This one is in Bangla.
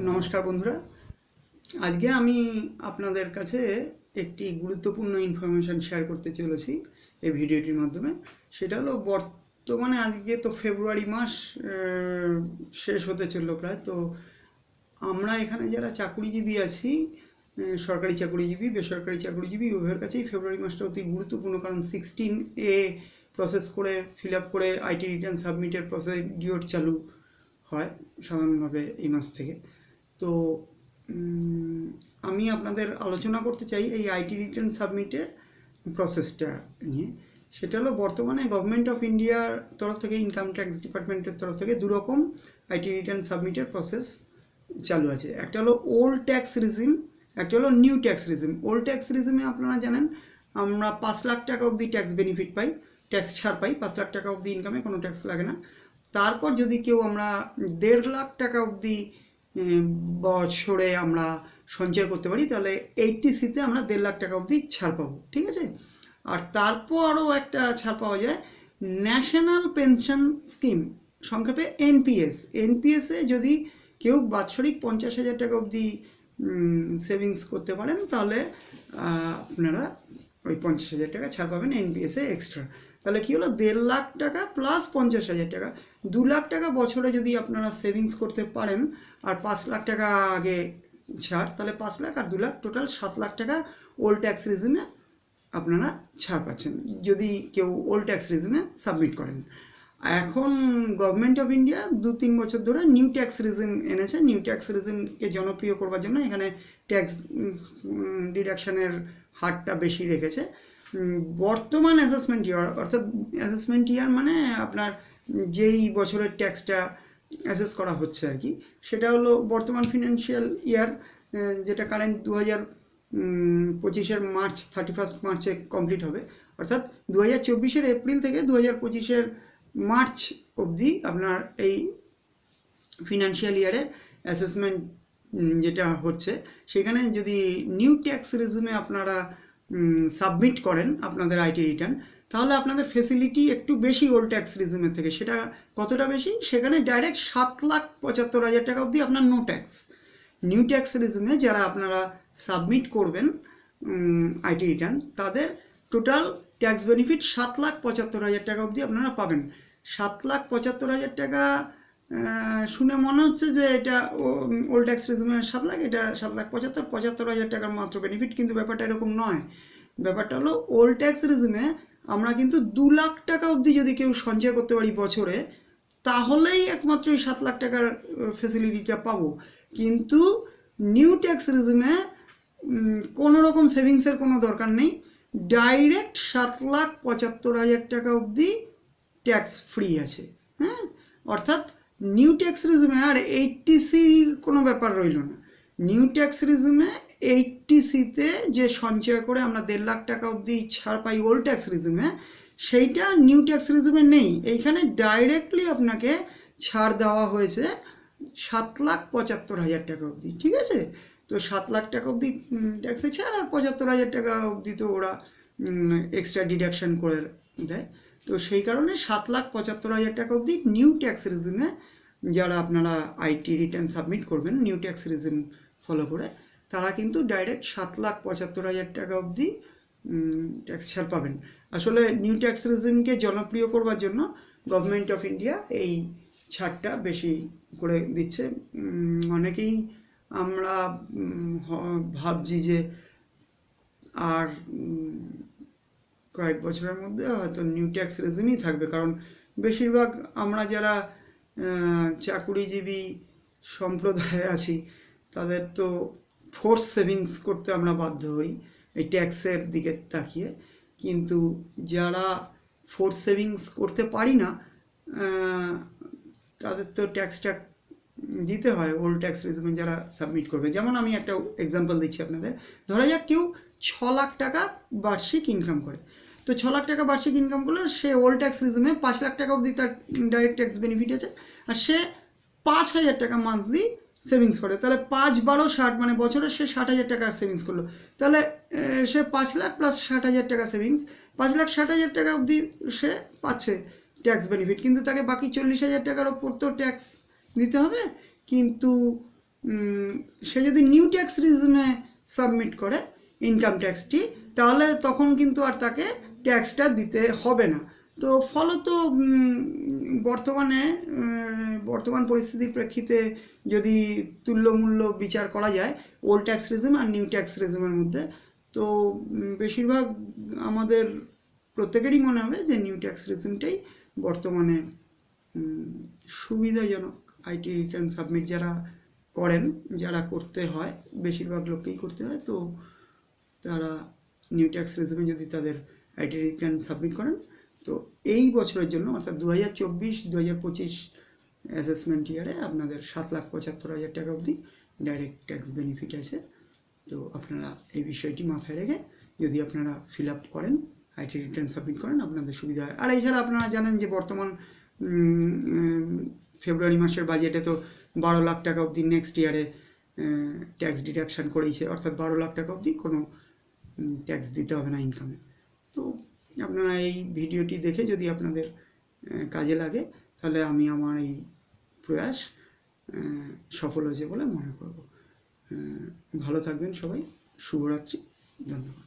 নমস্কার বন্ধুরা, আজকে আমি আপনাদের কাছে একটি গুরুত্বপূর্ণ ইনফরমেশান শেয়ার করতে চলেছি এই ভিডিওটির মাধ্যমে। সেটা হলো বর্তমানে আজকে তো ফেব্রুয়ারি মাস শেষ হতে চললো প্রায়। তো আমরা এখানে যারা চাকুরিজীবী আছি, সরকারি চাকুরিজীবী বেসরকারি চাকুরিজীবী, উভয়ের কাছেই ফেব্রুয়ারি মাসটা অতি গুরুত্বপূর্ণ। কারণ 16A প্রসেস করে ফিল আপ করে আইটি রিটার্ন সাবমিটের প্রসিডিওর চালু হয় সাধারণভাবে এই মাস থেকে। তো আমি আপনাদের আলোচনা করতে চাই এই আইটি রিটার্ন সাবমিটের প্রসেসটা নিয়ে। সেটা হলো বর্তমানে গভর্নমেন্ট অফ ইন্ডিয়ার তরফ থেকে, ইনকাম ট্যাক্স ডিপার্টমেন্টের তরফ থেকে দুরকম আইটি রিটার্ন সাবমিটের প্রসেস চালু আছে। একটা হলো ওল্ড ট্যাক্স রিজিম, একটা হলো new tax regime. Old tax রিজিমে আপনারা জানেন আমরা 5 লাখ টাকা অবধি ট্যাক্স বেনিফিট পাই, ট্যাক্স ছাড় পাই। 5 লাখ টাকা অবধি ইনকামে কোনো ট্যাক্স লাগে না। তারপর যদি কেউ আমরা 1.5 লাখ টাকা অবধি বছরে আমরা সঞ্চয় করতে পারি, তাহলে 80Cতে আমরা 1.5 লাখ টাকা অবধি ছাড় পাবো, ঠিক আছে। আর তারপরও একটা ছাড় পাওয়া যায় ন্যাশনাল পেনশন স্কিম, সংক্ষেপে এনপিএস। এনপিএসে যদি কেউ বাৎসরিক 50,000 টাকা অবধি সেভিংস করতে পারেন, তাহলে আপনারা ওই 50,000 টাকা ছাড় পাবেন এনপিএসে এক্সট্রা। তাহলে কী হলো, 1.5 লাখ টাকা প্লাস 50,000 টাকা, 2 লাখ টাকা বছরে যদি আপনারা সেভিংস করতে পারেন আর 5 লাখ টাকা আগে ছাড়, তাহলে 5 লাখ আর 2 লাখ টোটাল 7 লাখ টাকা ওল্ড ট্যাক্স রিজিমে আপনারা ছাড় পাচ্ছেন যদি কেউ ওল্ড ট্যাক্স রিজিমে সাবমিট করেন। এখন গভর্নমেন্ট অফ ইন্ডিয়া 2-3 বছর ধরে নিউ ট্যাক্স রিজিম এনেছে। নিউ ট্যাক্স রিজিমকে জনপ্রিয় করবার জন্য এখানে ট্যাক্স ডিডাকশনের হারটা বেশি রেখেছে। বর্তমান অ্যাসেসমেন্ট ইয়ার, অর্থাৎ অ্যাসেসমেন্ট ইয়ার মানে আপনার যেই বছরের ট্যাক্সটা অ্যাসেস করা হচ্ছে আর কি, সেটা হলো বর্তমান ফিনান্সিয়াল ইয়ার, যেটা কারেন্ট 2025-এর মার্চ 31 মার্চে কমপ্লিট হবে। অর্থাৎ 2024-এর এপ্রিল থেকে 2025-এর মার্চ অবধি আপনার এই ফিনান্সিয়াল ইয়ারের অ্যাসেসমেন্ট যেটা হচ্ছে, সেখানে যদি নিউ ট্যাক্স রিজিমে আপনারা সাবমিট করেন আপনাদের আইটি রিটার্ন, তাহলে আপনাদের ফেসিলিটি একটু বেশি ওল্ড ট্যাক্স রিজিমের থেকে। সেটা কতটা বেশি, সেখানে ডাইরেক্ট 7,75,000 টাকা অবধি আপনার নো ট্যাক্স। নিউ ট্যাক্স রিজিমে যারা আপনারা সাবমিট করবেন আইটি রিটার্ন, তাদের টোটাল ট্যাক্স বেনিফিট 7,75,000 টাকা অবধি আপনারা পাবেন। 7,75,000 টাকা শুনে মনে হচ্ছে যে এটা ওল্ড ট্যাক্স রিজিমে 7 লাখ, এটা 7,75,000 টাকার মাত্র বেনিফিট, কিন্তু ব্যাপারটা এরকম নয়। ব্যাপারটা হলো ওল্ড ট্যাক্স রিজিমে আমরা কিন্তু 2 লাখ টাকা অবধি যদি কেউ সঞ্চয় করতে পারি বছরে, তাহলেই একমাত্র এই 7 লাখ টাকার ফেসিলিটিটা পাবো। কিন্তু নিউ ট্যাক্স রিজিমে কোনো রকম সেভিংসের কোনো দরকার নেই, ডাইরেক্ট 7,75,000 টাকা অবধি ট্যাক্স ফ্রি আছে। হ্যাঁ, অর্থাৎ নিউ ট্যাক্স রিজিমে আর 80Cর কোনো ব্যাপার রইল না। নিউ ট্যাক্স রিজিমে 80Cতে যে সঞ্চয় করে আমরা 1.5 লাখ টাকা অবধি ছাড় পাই ওল্ড ট্যাক্স রিজিমে, সেইটা নিউ ট্যাক্স রিজিমে নেই। এইখানে ডাইরেক্টলি আপনাকে ছাড় দেওয়া হয়েছে 7,75,000 টাকা অবধি, ঠিক আছে। তো 7 লাখ টাকা অবধি ট্যাক্সে ছাড়, আর 75,000 টাকা অবধি তো ওরা এক্সট্রা ডিডাকশন করে দেয়। তো সেই কারণে 7,75,000 টাকা অবধি নিউ ট্যাক্স রিজিমে যারা আপনারা আইটি রিটার্ন সাবমিট করবেন নিউ ট্যাক্স রিজিম ফলো করে, তারা কিন্তু ডাইরেক্ট 7,75,000 টাকা অবধি ট্যাক্স ছাড় পাবেন। আসলে নিউ ট্যাক্স রিজিমকে জনপ্রিয় করবার জন্য গভর্নমেন্ট অফ ইন্ডিয়া এই ছাড়টা বেশি করে দিচ্ছে। অনেকেই আমরা ভাবছি যে আর কয়েক বছরের মধ্যে হয়তো নিউ ট্যাক্স রেজিমই থাকবে, কারণ বেশিরভাগ আমরা যারা চাকুরিজীবী সম্প্রদায়ে আছি, তাদের তো ফোর্স সেভিংস করতে আমরা বাধ্য হই এই ট্যাক্সের দিকে তাকিয়ে। কিন্তু যারা ফোর্স সেভিংস করতে পারি না, তাদের তো ট্যাক্সটা দিতে হয় ওল্ড ট্যাক্স রিজিমে যারা সাবমিট করবে। যেমন আমি একটা এক্সাম্পল দিচ্ছি আপনাদের। ধরা যাক কেউ 6 লাখ টাকা বার্ষিক ইনকাম করে, তো 6 লাখ টাকা বার্ষিক ইনকাম করলে সে ওল্ড ট্যাক্স রিজিমে 5 লাখ টাকা অবধি তার ডাইরেক্ট ট্যাক্স বেনিফিট আছে, আর সে 5,000 টাকা মান্থলি সেভিংস করে। তাহলে 5-12-60 মানে বছরে সে 60,000 টাকা সেভিংস করলো। তাহলে সে 5 লাখ প্লাস 60,000 টাকা সেভিংস, 5,60,000 টাকা অবধি সে পাচ্ছে ট্যাক্স বেনিফিট। কিন্তু তাকে বাকি 40,000 টাকার ওপর তো ট্যাক্স দিতে হবে। কিন্তু সে যদি নিউ ট্যাক্স রিজিমে সাবমিট করে ইনকাম ট্যাক্সটি, তাহলে তখন কিন্তু আর তাকে ট্যাক্সটা দিতে হবে না। তো ফলত বর্তমান পরিস্থিতির প্রেক্ষিতে যদি তুল্যমূল্য বিচার করা যায় ওল্ড ট্যাক্স রিজিম আর নিউ ট্যাক্স রিজিমের মধ্যে, তো বেশিরভাগ আমাদের প্রত্যেকেরই মনে হবে যে নিউ ট্যাক্স রিজিমটাই বর্তমানে সুবিধাজনক। আইটি রিটার্ন সাবমিট যারা করতে হয়, বেশিরভাগ লোককেই করতে হয়, তো তারা নিউ ট্যাক্স রেজিমে যদি তাদের আইটি রিটার্ন সাবমিট করেন, তো এই বছরের জন্য অর্থাৎ 2024-2025 অ্যাসেসমেন্ট ইয়ারে আপনাদের 7,75,000 টাকা অবধি ডাইরেক্ট ট্যাক্স বেনিফিট আছে। তো আপনারা এই বিষয়টি মাথায় রেখে যদি আপনারা ফিল আপ করেন, আইটি রিটার্ন সাবমিট করেন, আপনাদের সুবিধা হয়। আর এছাড়া আপনারা জানেন যে বর্তমান ফেব্রুয়ারি মাসের বাজেটে তো 12 লাখ টাকা অবধি নেক্সট ইয়ারে ট্যাক্স ডিডাকশান করেছে, অর্থাৎ 12 লাখ টাকা অবধি কোনো ট্যাক্স দিতে হবে না ইনকামে। তো আপনারা এই ভিডিওটি দেখে যদি আপনাদের কাজে লাগে, তাহলে আমি আমার এই প্রয়াস সফল হয়েছে বলে মনে করব। ভালো থাকবেন সবাই, শুভরাত্রি, ধন্যবাদ।